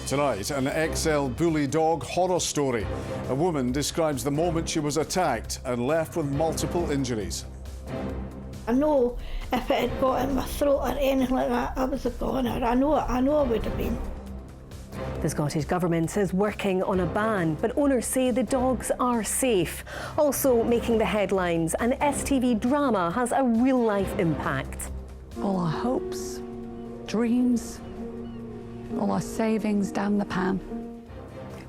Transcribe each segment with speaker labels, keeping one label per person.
Speaker 1: Tonight, an XL bully dog horror story. A woman describes the moment she was attacked and left with multiple injuries.
Speaker 2: I know if it had got in my throat or anything like that, I was a goner. I know I would have been.
Speaker 3: The Scottish Government is working on a ban, but owners say the dogs are safe. Also making the headlines, an STV drama has a real-life impact.
Speaker 4: All our hopes, dreams, all our savings down the pan.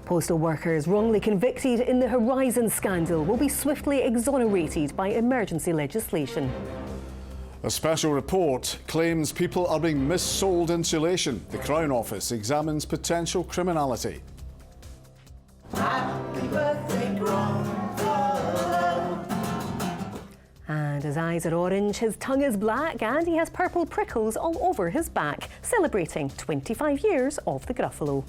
Speaker 3: Postal workers wrongly convicted in the Horizon scandal will be swiftly exonerated by emergency legislation.
Speaker 1: A special report claims people are being missold insulation. The Crown Office examines potential criminality.
Speaker 5: Happy birthday, Glasgow.
Speaker 3: And his eyes are orange, his tongue is black, and he has purple prickles all over his back, celebrating 25 years of the Gruffalo.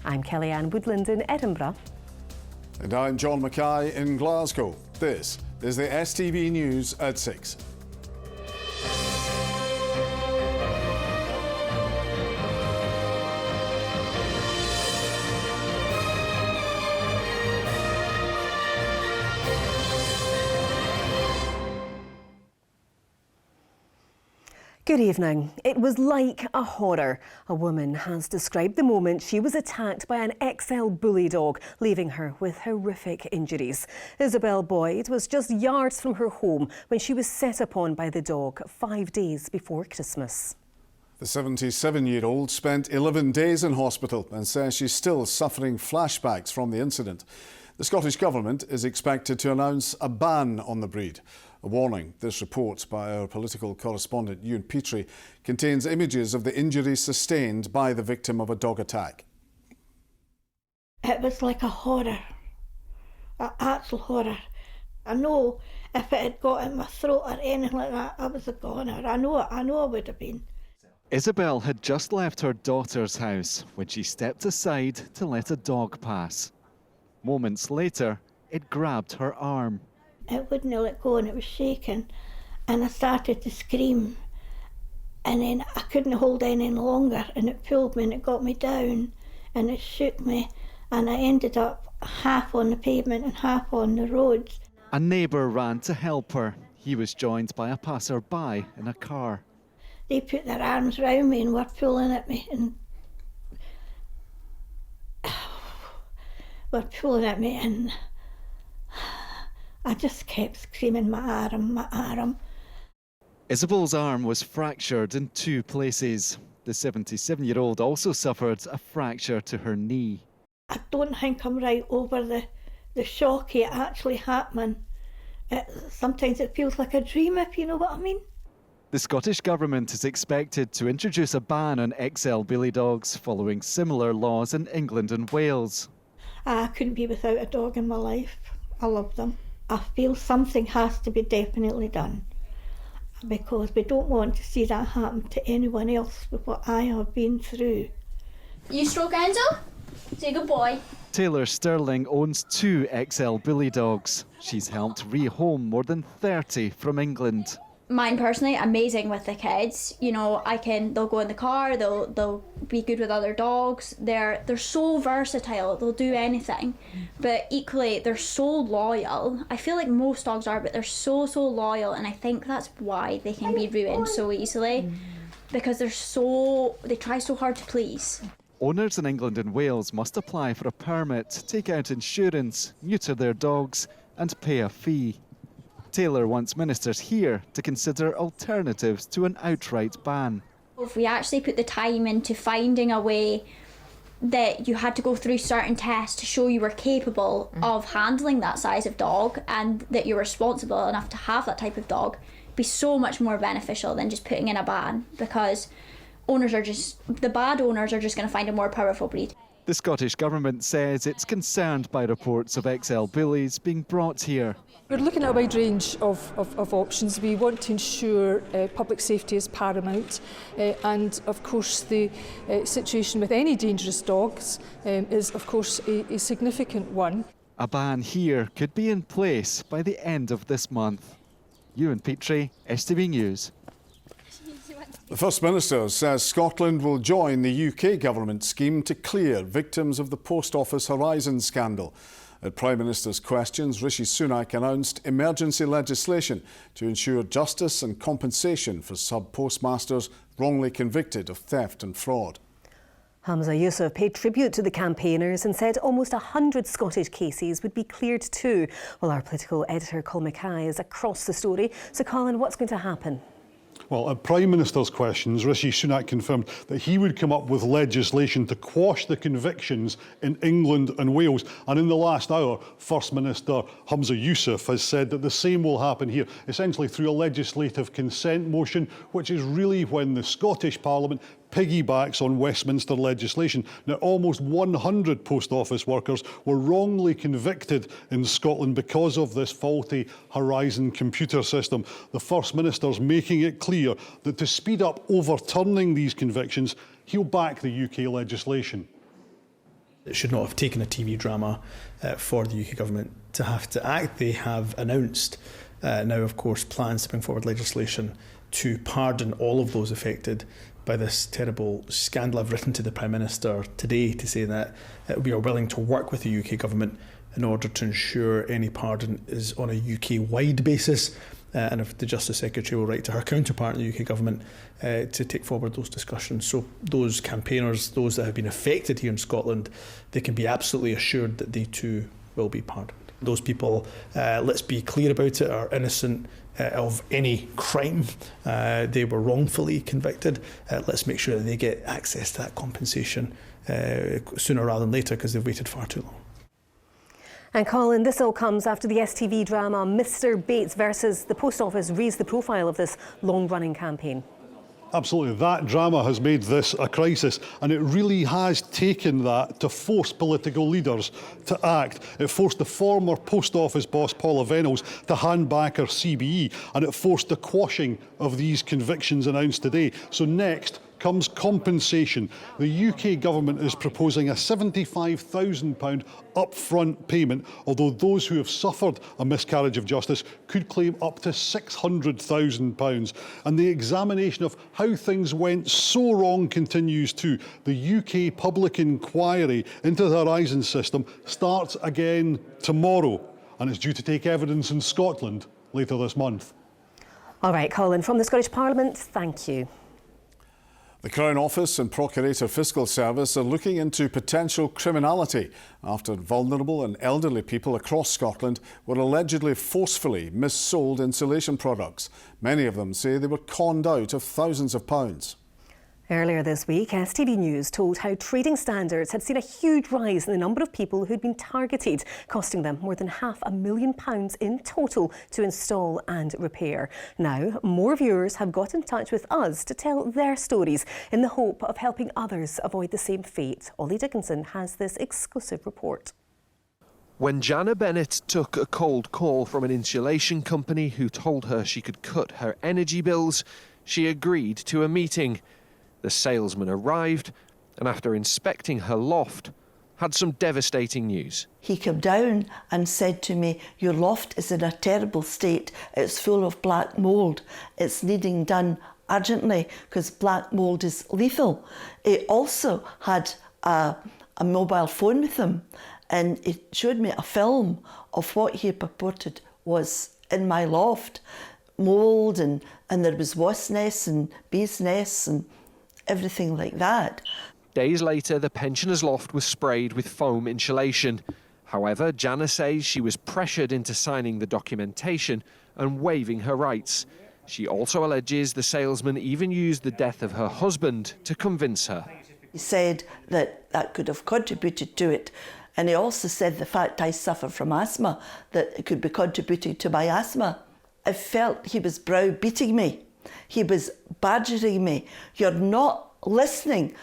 Speaker 3: I'm Kellyanne Woodland in Edinburgh.
Speaker 1: And I'm John Mackay in Glasgow. This is the STV News at 6.
Speaker 3: Good evening. It was like a horror. A woman has described the moment she was attacked by an XL bully dog, leaving her with horrific injuries. Isabel Boyd was just yards from her home when she was set upon by the dog 5 days before Christmas.
Speaker 1: The 77-year-old spent 11 days in hospital and says she's still suffering flashbacks from the incident. The Scottish Government is expected to announce a ban on the breed. A warning. This report by our political correspondent Ewan Petrie contains images of the injuries sustained by the victim of a dog attack.
Speaker 2: It was like a horror, an actual horror. I know if it had got in my throat or anything like that, I was a goner. I know I would have been.
Speaker 6: Isabel had just left her daughter's house when she stepped aside to let a dog pass. Moments later, it grabbed her arm.
Speaker 2: It wouldn't let go and it was shaking, and I started to scream, and then I couldn't hold any longer, and it pulled me and it got me down and it shook me, and I ended up half on the pavement and half on the roads.
Speaker 6: A neighbour ran to help her. He was joined by a passer-by in a car.
Speaker 2: They put their arms round me and were pulling at me and I just kept screaming, my arm.
Speaker 6: Isabel's arm was fractured in 2 places. The 77-year-old also suffered a fracture to her knee.
Speaker 2: I don't think I'm right over the shock of it actually happening. Sometimes it feels like a dream, if you know what I mean.
Speaker 6: The Scottish Government is expected to introduce a ban on XL bully dogs following similar laws in England and Wales.
Speaker 2: I couldn't be without a dog in my life. I love them. I feel something has to be definitely done, because we don't want to see that happen to anyone else with what I have been through.
Speaker 7: You stroke Enzo? Say good boy.
Speaker 6: Taylor Sterling owns 2 XL bully dogs. She's helped rehome more than 30 from England.
Speaker 7: Mine personally, amazing with the kids. You know, they'll go in the car, they'll be good with other dogs. They're so versatile, they'll do anything. But equally, they're so loyal. I feel like most dogs are, but they're so loyal, and I think that's why they can be ruined so easily. Because they try so hard to please.
Speaker 6: Owners in England and Wales must apply for a permit, take out insurance, neuter their dogs, and pay a fee. Taylor wants ministers here to consider alternatives to an outright ban.
Speaker 7: If we actually put the time into finding a way that you had to go through certain tests to show you were capable of handling that size of dog and that you're responsible enough to have that type of dog, it'd be so much more beneficial than just putting in a ban, because the bad owners are just going to find a more powerful breed.
Speaker 6: The Scottish Government says it's concerned by reports of XL bullies being brought here.
Speaker 8: We're looking at a wide range of options. We want to ensure public safety is paramount, and of course the situation with any dangerous dogs is of course a significant one.
Speaker 6: A ban here could be in place by the end of this month. Ewan Petrie, STV News.
Speaker 1: The First Minister says Scotland will join the UK government scheme to clear victims of the Post Office Horizon scandal. At Prime Minister's questions, Rishi Sunak announced emergency legislation to ensure justice and compensation for sub-postmasters wrongly convicted of theft and fraud.
Speaker 3: Hamza Yousaf paid tribute to the campaigners and said almost 100 Scottish cases would be cleared too. Well, our political editor Colin Mackay is across the story. So Colin, what's going to happen?
Speaker 5: Well, at Prime Minister's questions, Rishi Sunak confirmed that he would come up with legislation to quash the convictions in England and Wales. And in the last hour, First Minister Hamza Yousaf has said that the same will happen here, essentially through a legislative consent motion, which is really when the Scottish Parliament piggybacks on Westminster legislation. Now, almost 100 post office workers were wrongly convicted in Scotland because of this faulty Horizon computer system. The First Minister's making it clear that to speed up overturning these convictions, he'll back the UK legislation.
Speaker 9: It should not have taken a TV drama for the UK government to have to act. They have announced now, of course, plans to bring forward legislation to pardon all of those affected by this terrible scandal. I've written to the Prime Minister today to say that we are willing to work with the UK government in order to ensure any pardon is on a UK-wide basis. And if the Justice Secretary will write to her counterpart in the UK government to take forward those discussions. So those campaigners, those that have been affected here in Scotland, they can be absolutely assured that they too will be pardoned. Those people, let's be clear about it, are innocent of any crime. They were wrongfully convicted. Let's make sure that they get access to that compensation sooner rather than later, because they've waited far too long.
Speaker 3: And Colin, this all comes after the STV drama Mr Bates versus the Post Office raised the profile of this long-running campaign.
Speaker 5: Absolutely. That drama has made this a crisis, and it really has taken that to force political leaders to act. It forced the former Post Office boss Paula Venables to hand back her CBE, and it forced the quashing of these convictions announced today. So next comes compensation. The UK government is proposing a £75,000 upfront payment, although those who have suffered a miscarriage of justice could claim up to £600,000. And the examination of how things went so wrong continues too. The UK public inquiry into the Horizon system starts again tomorrow, and is due to take evidence in Scotland later this month.
Speaker 3: All right, Colin, from the Scottish Parliament, thank you.
Speaker 1: The Crown Office and Procurator Fiscal Service are looking into potential criminality after vulnerable and elderly people across Scotland were allegedly forcefully missold insulation products. Many of them say they were conned out of thousands of pounds.
Speaker 3: Earlier this week, STV News told how trading standards had seen a huge rise in the number of people who'd been targeted, costing them more than £500,000 in total to install and repair. Now, more viewers have got in touch with us to tell their stories in the hope of helping others avoid the same fate. Ollie Dickinson has this exclusive report.
Speaker 10: When Jana Bennett took a cold call from an insulation company who told her she could cut her energy bills, she agreed to a meeting. The salesman arrived, and after inspecting her loft, had some devastating news.
Speaker 11: He came down and said to me, "Your loft is in a terrible state. It's full of black mould. It's needing done urgently because black mould is lethal." He also had a mobile phone with him, and it showed me a film of what he purported was in my loft. Mould, and there was wasp nests and bees' nests and everything like that.
Speaker 10: Days later, the pensioner's loft was sprayed with foam insulation. However, Jana says she was pressured into signing the documentation and waiving her rights. She also alleges the salesman even used the death of her husband to convince her.
Speaker 11: He said that could have contributed to it. And he also said the fact I suffer from asthma, that it could be contributing to my asthma. I felt he was browbeating me. He was badgering me. You're not listening.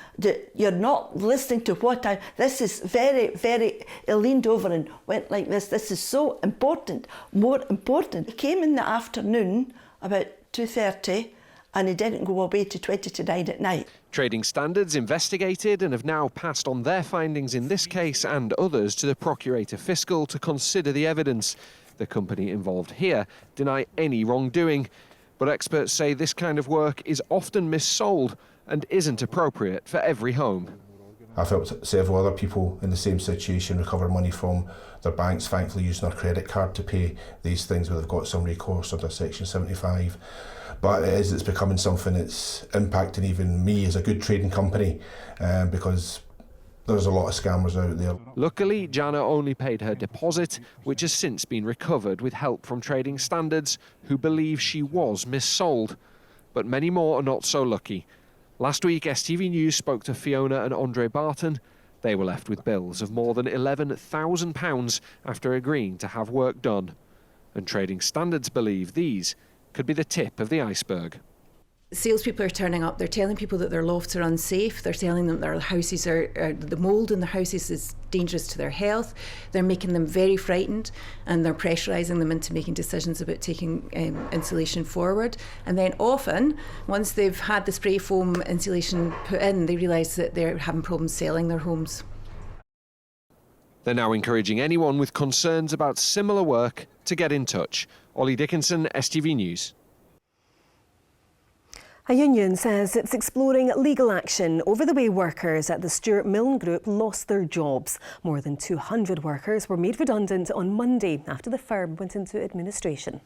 Speaker 11: You're not listening to what I... This is very, very... He leaned over and went like this. This is so important, more important. He came in the afternoon, about 2:30, and he didn't go away to 20 to 9 at night.
Speaker 10: Trading Standards investigated and have now passed on their findings in this case and others to the Procurator Fiscal to consider the evidence. The company involved here deny any wrongdoing. But experts say this kind of work is often missold and isn't appropriate for every home.
Speaker 12: I've helped several other people in the same situation recover money from their banks, thankfully using their credit card to pay these things where they've got some recourse under Section 75. But it's becoming something that's impacting even me as a good trading company because there's a lot of scammers out there.
Speaker 10: Luckily, Jana only paid her deposit, which has since been recovered with help from Trading Standards, who believe she was missold. But many more are not so lucky. Last week, STV News spoke to Fiona and Andre Barton. They were left with bills of more than £11,000 after agreeing to have work done. And Trading Standards believe these could be the tip of the iceberg.
Speaker 13: Salespeople are turning up, they're telling people that their lofts are unsafe, they're telling them their houses the mould in their houses is dangerous to their health, they're making them very frightened and they're pressurising them into making decisions about taking insulation forward. And then often, once they've had the spray foam insulation put in, they realise that they're having problems selling their homes.
Speaker 10: They're now encouraging anyone with concerns about similar work to get in touch. Ollie Dickinson, STV News.
Speaker 3: A union says it's exploring legal action over the way workers at the Stuart Milne Group lost their jobs. More than 200 workers were made redundant on Monday after the firm went into administration.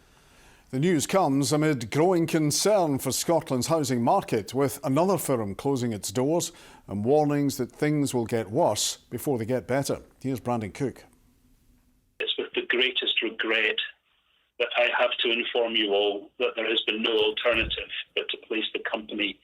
Speaker 1: The news comes amid growing concern for Scotland's housing market, with another firm closing its doors and warnings that things will get worse before they get better. Here's Brandon Cook.
Speaker 14: It's with the greatest regret that I have to inform you all that there has been no alternative but to place the company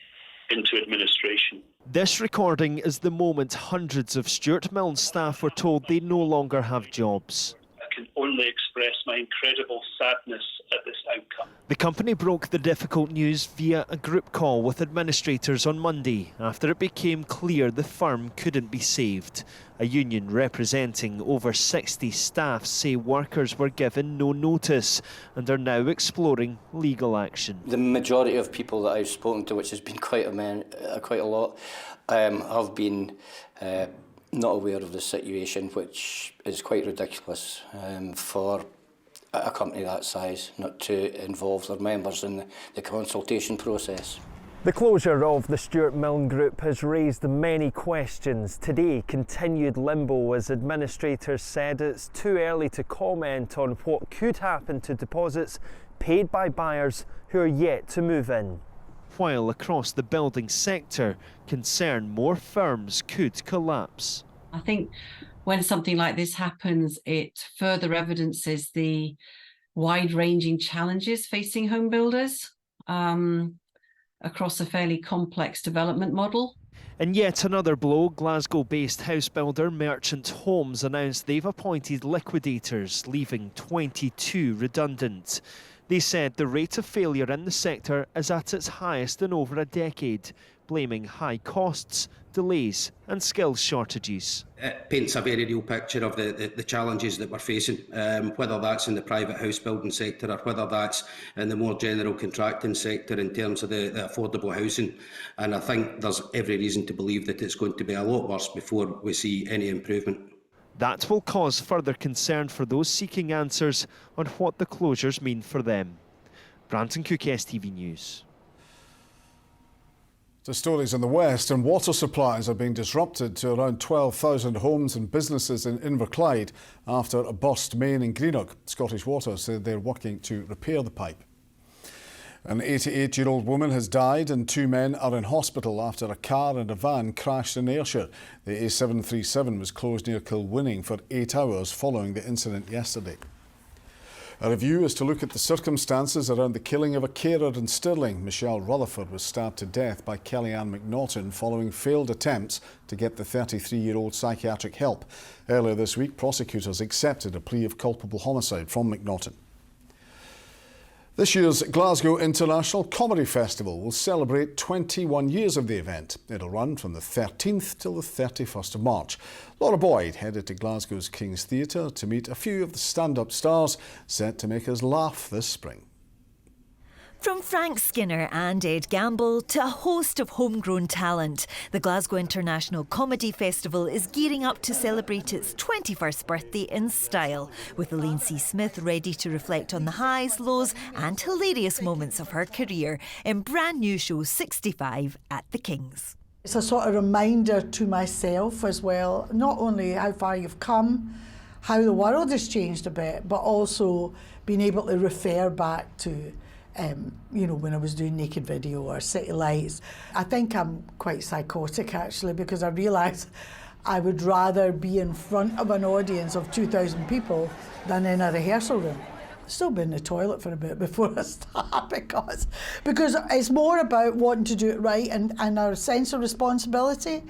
Speaker 14: into administration.
Speaker 15: This recording is the moment hundreds of Stuart Milne staff were told they no longer have jobs.
Speaker 14: I can only express my incredible sadness at this outcome.
Speaker 15: The company broke the difficult news via a group call with administrators on Monday after it became clear the firm couldn't be saved. A union representing over 60 staff say workers were given no notice and are now exploring legal action.
Speaker 16: The majority of people that I've spoken to, which has been quite a lot, have been not aware of the situation, which is quite ridiculous for a company that size not to involve their members in the consultation process.
Speaker 17: The closure of the Stuart Milne Group has raised many questions. Today, continued limbo as administrators said it's too early to comment on what could happen to deposits paid by buyers who are yet to move in.
Speaker 15: While across the building sector, concern more firms could collapse.
Speaker 18: I think when something like this happens, it further evidences the wide-ranging challenges facing home builders across a fairly complex development model.
Speaker 15: In yet another blow, Glasgow-based house builder Merchant Homes announced they've appointed liquidators, leaving 22 redundant. They said the rate of failure in the sector is at its highest in over a decade, blaming high costs, delays and skills shortages.
Speaker 19: It paints a very real picture of the challenges that we're facing, whether that's in the private house building sector or whether that's in the more general contracting sector in terms of the affordable housing. And I think there's every reason to believe that it's going to be a lot worse before we see any improvement.
Speaker 15: That will cause further concern for those seeking answers on what the closures mean for them. Brandon Cook, STV News.
Speaker 1: To stories in the west, and water supplies are being disrupted to around 12,000 homes and businesses in Inverclyde after a burst main in Greenock. Scottish Water said they're working to repair the pipe. An 88-year-old woman has died and 2 men are in hospital after a car and a van crashed in Ayrshire. The A737 was closed near Kilwinning for 8 hours following the incident yesterday. A review is to look at the circumstances around the killing of a carer in Stirling. Michelle Rutherford was stabbed to death by Kellyanne McNaughton following failed attempts to get the 33-year-old psychiatric help. Earlier this week, prosecutors accepted a plea of culpable homicide from McNaughton. This year's Glasgow International Comedy Festival will celebrate 21 years of the event. It'll run from the 13th till the 31st of March. Laura Boyd headed to Glasgow's King's Theatre to meet a few of the stand-up stars set to make us laugh this spring.
Speaker 20: From Frank Skinner and Ed Gamble to a host of homegrown talent, the Glasgow International Comedy Festival is gearing up to celebrate its 21st birthday in style, with Elaine C. Smith ready to reflect on the highs, lows and hilarious moments of her career in brand new show 65 at the King's.
Speaker 21: It's a sort of reminder to myself as well, not only how far you've come, how the world has changed a bit, but also being able to refer back to you know, when I was doing Naked Video or City Lights. I think I'm quite psychotic actually, because I realise I would rather be in front of an audience of 2,000 people than in a rehearsal room. I'll still be in the toilet for a bit before I start because it's more about wanting to do it right and our sense of responsibility.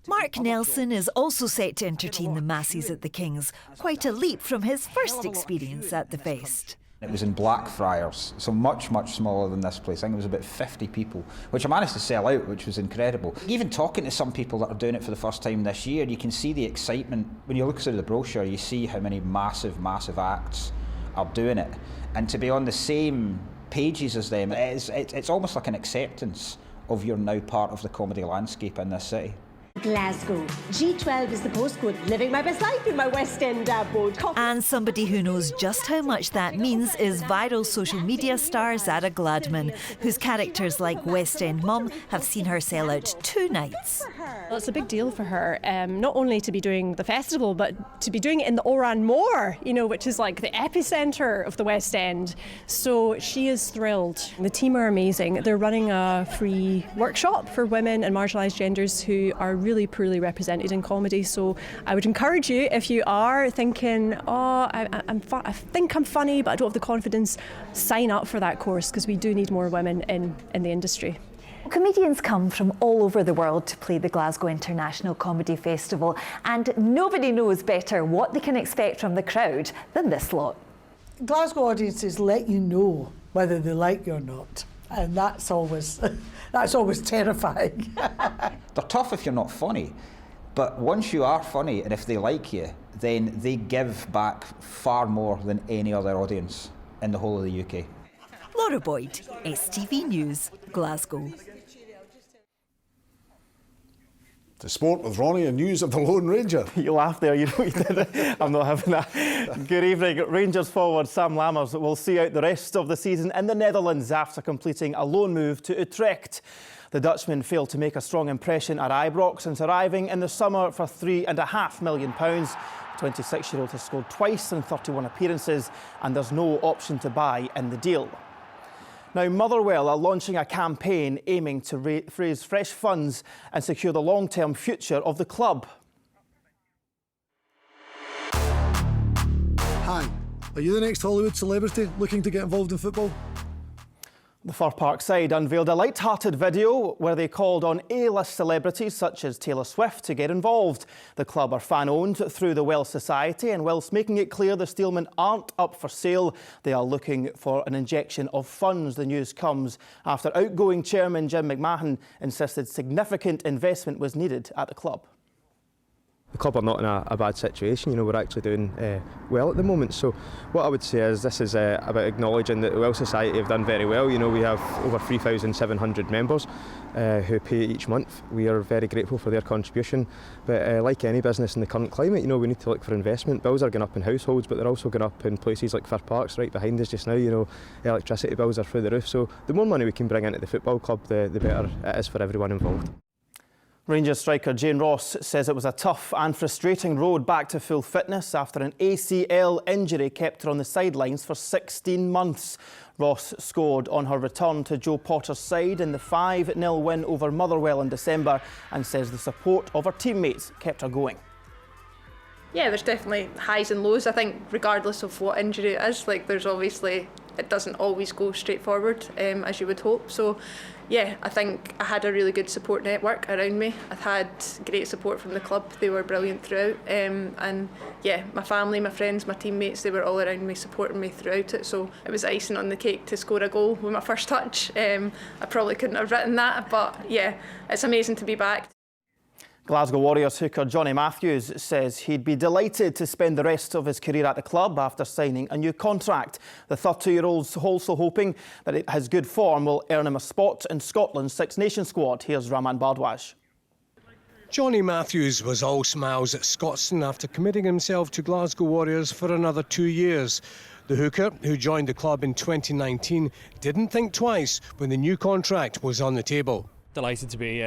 Speaker 20: Mark Nelson is also set to entertain the masses at the King's, quite a leap from his first experience at the Fest.
Speaker 22: It was in Blackfriars, so much, much smaller than this place. I think it was about 50 people, which I managed to sell out, which was incredible. Even talking to some people that are doing it for the first time this year, you can see the excitement. When you look through the brochure, you see how many massive, massive acts are doing it. And to be on the same pages as them, it's almost like an acceptance of you're now part of the comedy landscape in this city.
Speaker 23: Glasgow. G12 is the postcode. Living my best life in my West End boat.
Speaker 20: And somebody who knows just how much that means is viral social media star Zara Gladman, whose characters like West End Mum have seen her sell out 2 nights.
Speaker 24: Well, it's a big deal for her, not only to be doing the festival, but to be doing it in the Oran Moor, you know, which is like the epicentre of the West End. So she is thrilled. The team are amazing. They're running a free workshop for women and marginalised genders who are really poorly represented in comedy. So I would encourage you, if you are thinking, oh, I think I'm funny, but I don't have the confidence, sign up for that course, because we do need more women in the industry.
Speaker 20: Comedians come from all over the world to play the Glasgow International Comedy Festival, and nobody knows better what they can expect from the crowd than this lot.
Speaker 21: Glasgow audiences let you know whether they like you or not, and that's always terrifying.
Speaker 22: They're tough if you're not funny, but once you are funny and if they like you, then they give back far more than any other audience in the whole of the UK.
Speaker 20: Laura Boyd, STV News, Glasgow.
Speaker 1: To sport with Ronnie and news of the Lone Ranger.
Speaker 25: You laughed there, you know you did. I'm not having that. Good evening. Rangers forward Sam Lammers will see out the rest of the season in the Netherlands after completing a loan move to Utrecht. The Dutchman failed to make a strong impression at Ibrox since arriving in the summer for £3.5 million. The 26-year-old has scored twice in 31 appearances and there's no option to buy in the deal. Now, Motherwell are launching a campaign aiming to raise fresh funds and secure the long-term future of the club.
Speaker 26: Hi, are you the next Hollywood celebrity looking to get involved in football?
Speaker 25: The Fir Park side unveiled a light-hearted video where they called on A-list celebrities such as Taylor Swift to get involved. The club are fan-owned through the Wells Society, and whilst making it clear the Steelmen aren't up for sale, they are looking for an injection of funds. The news comes after outgoing chairman Jim McMahon insisted significant investment was needed at the club.
Speaker 27: The club are not in a bad situation, you know, we're actually doing well at the moment. So what I would say is this is about acknowledging that the Wells Society have done very well. You know, we have over 3,700 members who pay each month. We are very grateful for their contribution. But like any business in the current climate, you know, we need to look for investment. Bills are going up in households, but they're also going up in places like Fir Park's right behind us just now. You know, electricity bills are through the roof. So the more money we can bring into the football club, the better it is for everyone involved.
Speaker 25: Rangers striker Jane Ross says it was a tough and frustrating road back to full fitness after an ACL injury kept her on the sidelines for 16 months. Ross scored on her return to Joe Potter's side in the 5-0 win over Motherwell in December and says the support of her teammates kept her going.
Speaker 28: Yeah, there's definitely highs and lows. I think regardless of what injury it is, like there's obviously, it doesn't always go straight forward as you would hope. So yeah, I think I had a really good support network around me. I've had great support from the club. They were brilliant throughout. And yeah, my family, my friends, my teammates, they were all around me supporting me throughout it. So it was icing on the cake to score a goal with my first touch. I probably couldn't have written that, but yeah, it's amazing to be back.
Speaker 25: Glasgow Warriors hooker Johnny Matthews says he'd be delighted to spend the rest of his career at the club after signing a new contract. The 32-year-old's also hoping that his good form will earn him a spot in Scotland's Six Nations squad. Here's Raman Bardwaj.
Speaker 2: Johnny Matthews was all smiles at Scotstoun after committing himself to Glasgow Warriors for another 2 years. The hooker, who joined the club in 2019, didn't think twice when the new contract was on the table.
Speaker 4: Delighted to be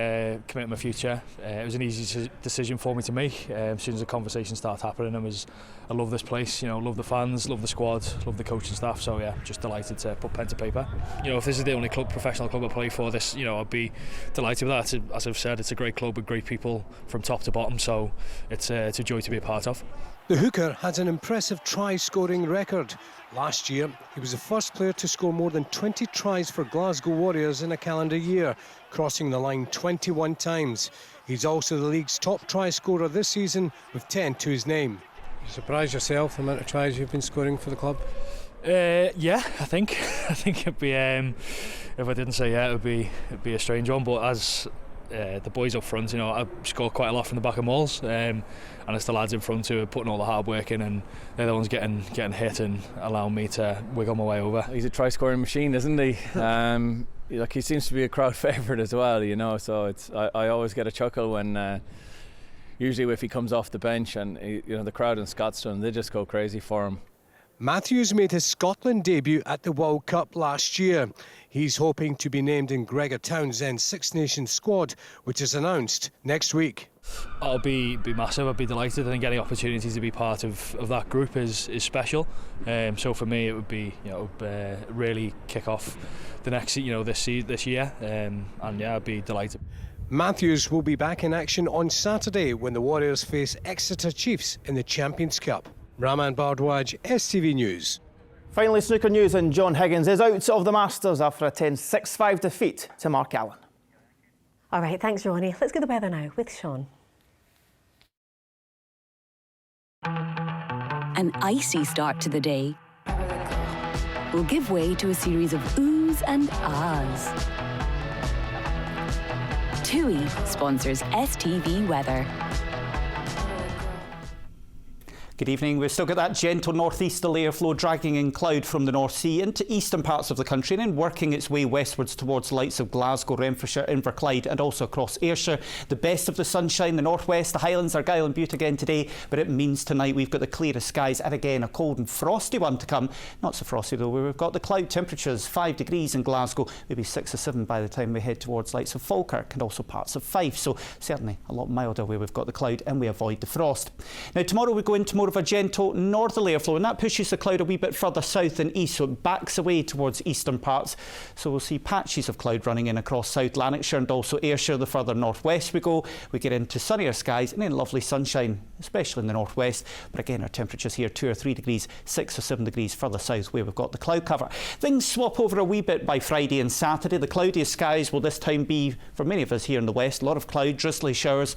Speaker 4: committing my future. It was an easy decision for me to make. As soon as the conversation started happening, I love this place. You know, love the fans, love the squad, love the coaching staff. So yeah, just delighted to put pen to paper. You know, if this is the only professional club I play for, this, you know, I'd be delighted with that. As I've said, it's a great club with great people from top to bottom. So it's a joy to be a part of.
Speaker 2: The hooker has an impressive try-scoring record. Last year, he was the first player to score more than 20 tries for Glasgow Warriors in a calendar year, crossing the line 21 times. He's also the league's top try scorer this season with 10 to his name.
Speaker 5: You surprised yourself the amount of tries you've been scoring for the club?
Speaker 4: Yeah, I think it'd be if I didn't say yeah, it'd be a strange one. But as the boys up front, you know, I score quite a lot from the back of mauls, and it's the lads in front who are putting all the hard work in, and they're the ones getting hit and allowing me to wiggle my way over.
Speaker 6: He's a try-scoring machine, isn't he? Like, he seems to be a crowd favourite as well, you know. So I always get a chuckle when usually if he comes off the bench, and you know, the crowd in Scotstoun, they just go crazy for him.
Speaker 2: Matthews made his Scotland debut at the World Cup last year. He's hoping to be named in Gregor Townsend's Six Nations squad, which is announced next week.
Speaker 4: I'll be massive. I'd be delighted. I think any opportunity to be part of that group is special. So for me, it would be, you know, really kick off the next, you know, this year. And yeah, I'd be delighted.
Speaker 2: Matthews will be back in action on Saturday when the Warriors face Exeter Chiefs in the Champions Cup. Raman Bardwaj, STV News.
Speaker 25: Finally, snooker news, and John Higgins is out of the Masters after a 10-6-5 defeat to Mark Allen.
Speaker 3: All right, thanks, Ronnie. Let's get the weather now with Sean.
Speaker 7: An icy start to the day will give way to a series of oohs and ahs. TUI sponsors STV Weather.
Speaker 8: Good evening. We've still got that gentle northeasterly airflow dragging in cloud from the North Sea into eastern parts of the country and then working its way westwards towards the likes of Glasgow, Renfrewshire, Inverclyde and also across Ayrshire. The best of the sunshine, the northwest, the Highlands, Argyll and Bute again today, but it means tonight we've got the clearest skies and again a cold and frosty one to come. Not so frosty though, we've got the cloud temperatures, 5 degrees in Glasgow, maybe 6 or 7 by the time we head towards likes of Falkirk and also parts of Fife, so certainly a lot milder where we've got the cloud and we avoid the frost. Now tomorrow we go into more of a gentle northerly airflow and that pushes the cloud a wee bit further south and east, so it backs away towards eastern parts. So we'll see patches of cloud running in across South Lanarkshire and also Ayrshire. The further northwest we go, we get into sunnier skies and then lovely sunshine, especially in the northwest. But again, our temperatures here 2 or 3 degrees, 6 or 7 degrees further south where we've got the cloud cover. Things swap over a wee bit by Friday and Saturday. The cloudiest skies will this time be for many of us here in the west. A lot of cloud, drizzly showers.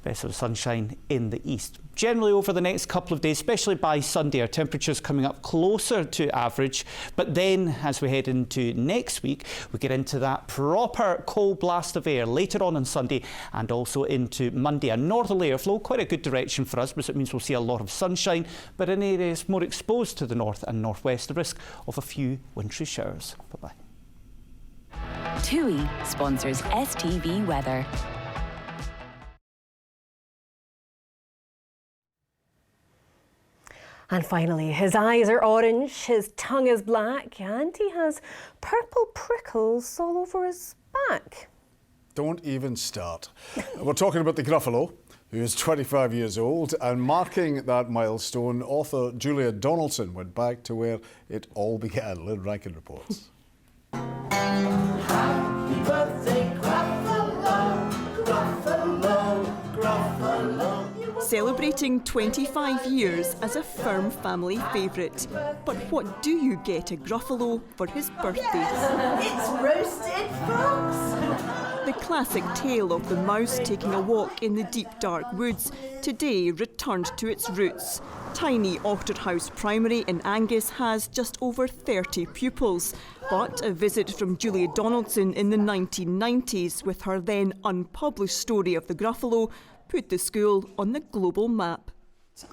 Speaker 8: Best of sunshine in the east. Generally over the next couple of days, especially by Sunday, our temperatures coming up closer to average. But then as we head into next week, we get into that proper cold blast of air later on Sunday and also into Monday. A northerly airflow, quite a good direction for us, because it means we'll see a lot of sunshine. But in areas more exposed to the north and northwest, the risk of a few wintry showers. Bye-bye.
Speaker 7: TUI sponsors STV Weather.
Speaker 3: And finally, his eyes are orange, his tongue is black, and he has purple prickles all over his back.
Speaker 1: Don't even start. We're talking about the Gruffalo, who is 25 years old, and marking that milestone, author Julia Donaldson went back to where it all began. Lynn Rankin reports.
Speaker 9: Happy birthday, Gruffalo, Gruffalo, Gruffalo. Celebrating 25 years as a firm family favourite. But what do you get a Gruffalo for his birthday?
Speaker 23: Yes, it's roasted frogs.
Speaker 9: The classic tale of the mouse taking a walk in the deep dark woods today returned to its roots. Tiny Otterhouse Primary in Angus has just over 30 pupils. But a visit from Julia Donaldson in the 1990s with her then unpublished story of the Gruffalo put the school on the global map.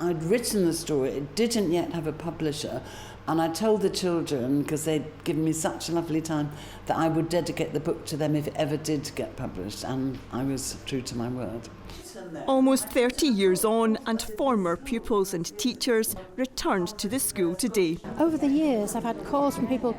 Speaker 10: I'd written the story, it didn't yet have a publisher, and I told the children, because they'd given me such a lovely time, that I would dedicate the book to them if it ever did get published, and I was true to my word.
Speaker 9: Almost 30 years on, and former pupils and teachers returned to the school today.
Speaker 11: Over the years, I've had calls from people,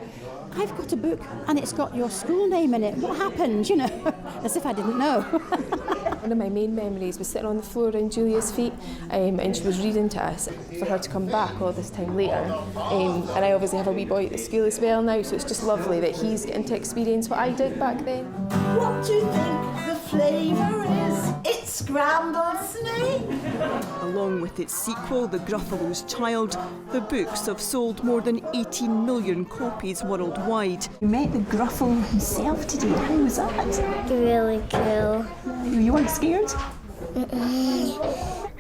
Speaker 11: I've got a book and it's got your school name in it. What happened? You know, as if I didn't know.
Speaker 12: One of my main memories was sitting on the floor around Julia's feet, and she was reading to us. For her to come back all this time later, and I obviously have a wee boy at the school as well now, so it's just lovely that he's getting to experience what I did back then.
Speaker 23: What do you think the flavour is? It's scrambled snake.
Speaker 9: Along with its sequel, The Gruffalo's Child, the books have sold more than 18 million copies worldwide.
Speaker 11: You met the Gruffalo himself today. How was that?
Speaker 13: Really cool.
Speaker 11: You weren't scared?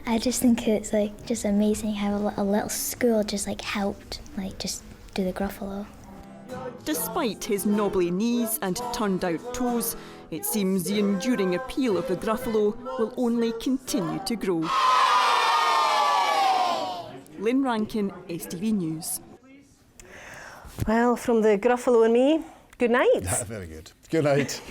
Speaker 13: I just think it's like just amazing how a little school just like helped just do the Gruffalo.
Speaker 9: Despite his knobbly knees and turned out toes, it seems the enduring appeal of the Gruffalo will only continue to grow. Lynn Rankin, STV News.
Speaker 3: Well, from the Gruffalo and me, good night.
Speaker 1: Very good. Good night.